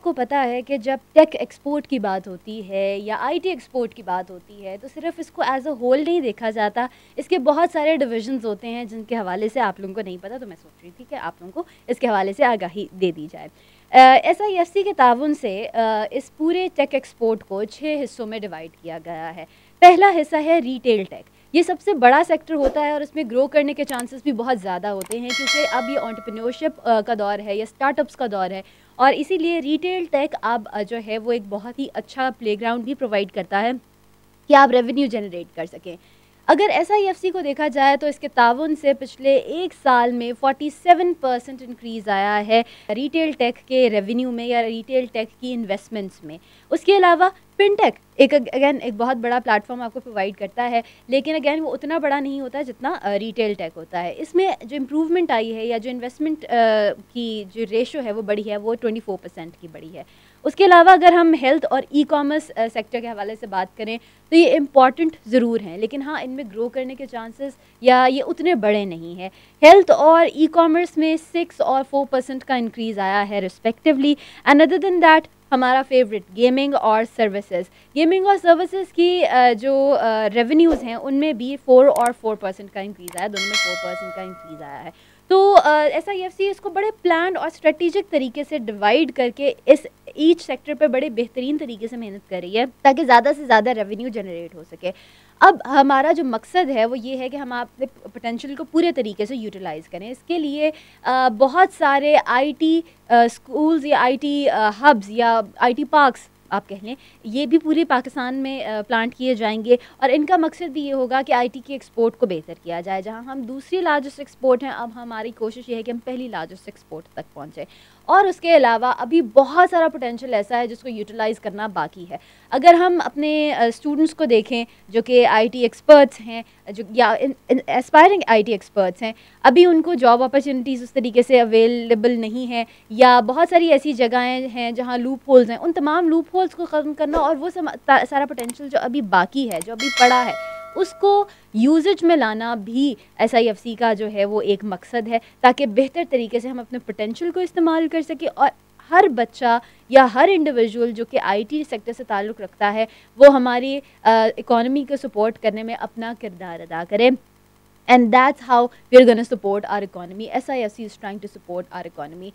आपको पता है कि जब टेक एक्सपोर्ट की बात होती है या आईटी एक्सपोर्ट की बात होती है तो सिर्फ इसको एज अ होल नहीं देखा जाता। इसके बहुत सारे डिविजन्स होते हैं जिनके हवाले से आप लोगों को नहीं पता, तो मैं सोच रही थी कि आप लोगों को इसके हवाले से आगाही दे दी जाए। SIFC के ताउन से इस पूरे टेक एक्सपोर्ट को 6 हिस्सों में डिवाइड किया गया है। पहला हिस्सा है रिटेल टेक। ये सबसे बड़ा सेक्टर होता है और इसमें ग्रो करने के चांसेस भी बहुत ज़्यादा होते हैं क्योंकि अब ये एंटरप्रेन्योरशिप का दौर है या स्टार्टअप्स का दौर है, और इसीलिए रिटेल टेक अब जो है वो एक बहुत ही अच्छा प्लेग्राउंड भी प्रोवाइड करता है कि आप रेवेन्यू जनरेट कर सकें। अगर SIFC को देखा जाए तो इसके ताउन से पिछले 1 साल में 47% इंक्रीज़ आया है रिटेल टेक के रेवेन्यू में या रिटेल टेक की इन्वेस्टमेंट्स में। उसके अलावा फिनटेक एक बहुत बड़ा प्लेटफॉर्म आपको प्रोवाइड करता है, लेकिन अगेन वो उतना बड़ा नहीं होता जितना रिटेल टेक होता है। इसमें जो इम्प्रूवमेंट आई है या जो इन्वेस्टमेंट की जो रेशो है वो बढ़ी है, वो 24% की बढ़ी है। उसके अलावा अगर हम हेल्थ और ई-कॉमर्स सेक्टर के हवाले से बात करें तो ये इम्पॉर्टेंट ज़रूर हैं, लेकिन हाँ इनमें ग्रो करने के चांसेस या ये उतने बड़े नहीं हैं। हेल्थ और ई-कॉमर्स में 6 और 4% का इंक्रीज़ आया है respectively. And other than that हमारा फेवरेट गेमिंग और सर्विसेज की जो रेवेन्यूज़ हैं उनमें भी 4 और 4% का इंक्रीज़ आया, दोनों में 4% का इंक्रीज़ आया है। तो SIFC इसको बड़े प्लान और स्ट्रेटेजिक तरीके से डिवाइड करके इस ईच सेक्टर पे बड़े बेहतरीन तरीके से मेहनत कर रही है ताकि ज़्यादा से ज़्यादा रेवेन्यू जनरेट हो सके। अब हमारा जो मकसद है वो ये है कि हम अपने पोटेंशियल को पूरे तरीके से यूटिलाइज़ करें। इसके लिए बहुत सारे IT स्कूल्स या IT हब्स या IT पार्क्स आप कह लें, ये भी पूरे पाकिस्तान में प्लांट किए जाएंगे, और इनका मकसद भी ये होगा कि IT की एक्सपोर्ट को बेहतर किया जाए। जहां हम दूसरी लार्जेस्ट एक्सपोर्ट हैं, अब हमारी कोशिश ये है कि हम पहली लार्जेस्ट एक्सपोर्ट तक पहुंचे। और उसके अलावा अभी बहुत सारा पोटेंशियल ऐसा है जिसको यूटिलाइज़ करना बाकी है। अगर हम अपने स्टूडेंट्स को देखें जो कि IT एक्सपर्ट्स हैं, जो या एस्पायरिंग IT एक्सपर्ट्स हैं, अभी उनको जॉब अपॉर्चुनिटीज़ उस तरीके से अवेलेबल नहीं है, या बहुत सारी ऐसी जगहें हैं जहाँ लूप होल्स हैं। उन तमाम लूप होल्स को ख़त्म करना और वो सारा पोटेंशियल जो अभी बाकी है, जो अभी पड़ा है, उसको यूजेज में लाना भी SIFC का जो है वो एक मकसद है, ताकि बेहतर तरीके से हम अपने पोटेंशियल को इस्तेमाल कर सकें और हर बच्चा या हर इंडिविजुअल जो कि IT सेक्टर से ताल्लुक़ रखता है वो हमारी इकोनॉमी को सपोर्ट करने में अपना किरदार अदा करे। And that's how we're going to support our economy. SIFC is trying to support our economy.